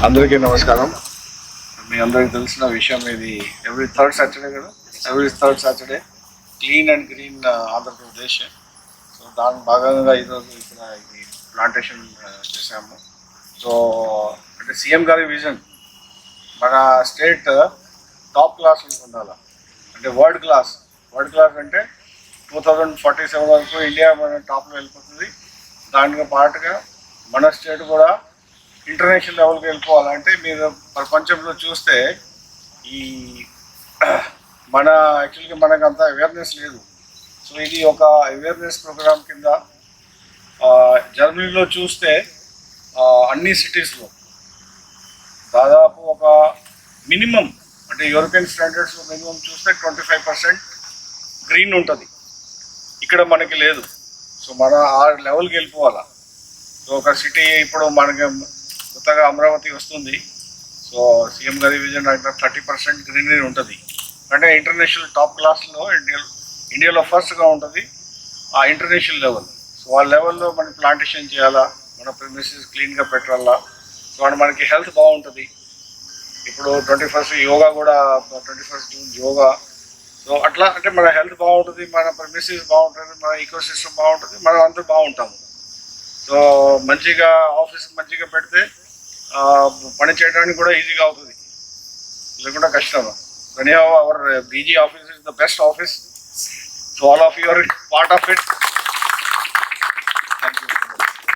అందరికీ నమస్కారం. మీ అందరికీ తెలిసిన విషయం ఇది. ఎవ్రీ థర్డ్ సాటర్డే కదా, every third Saturday clean and green Andhra Pradesh. So దాని భాగంగా ఈరోజు ఇక్కడ ఇది ప్లాంటేషన్ చేశాము. సో అంటే సీఎం గారి విజన్ మన స్టేట్ టాప్ క్లాస్ ఉండాలి, అంటే వరల్డ్ క్లాస్ అంటే 2047 వరకు ఇండియా మన టాప్లో వెళ్ళిపోతుంది. దానికి పాటుగా మన స్టేట్ కూడా ఇంటర్నేషనల్ లెవెల్కి వెళ్ళిపోవాలంటే మీరు ప్రపంచంలో చూస్తే ఈ మన యాక్చువల్గా మనకు అంత అవేర్నెస్ లేదు. సో ఇది ఒక అవేర్నెస్ ప్రోగ్రామ్ కింద జర్మనీలో చూస్తే అన్ని సిటీస్లో దాదాపు ఒక మినిమం, అంటే యూరోపియన్ స్టాండర్డ్స్లో మినిమం చూస్తే 25% గ్రీన్ ఉంటుంది. ఇక్కడ మనకి లేదు. సో మన ఆ లెవెల్కి వెళ్ళిపోవాలా. సో ఒక సిటీ ఇప్పుడు మనకి కొత్తగా అమరావతి వస్తుంది. సో సీఎం గారి విజన్ అంటే 30% గ్రీనరీ ఉంటుంది. అంటే ఇంటర్నేషనల్ టాప్ క్లాస్లో ఇండియాలో ఫస్ట్గా ఉంటుంది ఆ ఇంటర్నేషనల్ లెవెల్. సో ఆ లెవెల్లో మనం ప్లాంటేషన్ చేయాలా, మన ప్రిమిసెస్ క్లీన్గా పెట్టాలా. సో అండ్ మనకి హెల్త్ బాగుంటుంది. ఇప్పుడు 21st యోగా కూడా, 21 జూన్ యోగా. సో అట్లా అంటే మన హెల్త్ బాగుంటుంది, మన ప్రిమిసెస్ బాగుంటుంది, మన ఈకో సిస్టమ్ బాగుంటుంది, మనం అందరూ బాగుంటాము. సో మంచిగా ఆఫీస్ మంచిగా పెడితే పని చేయడానికి కూడా ఈజీగా అవుతుంది, లేకుండా కష్టం. Anyhow our busy office is the best office. So all of you are part of it.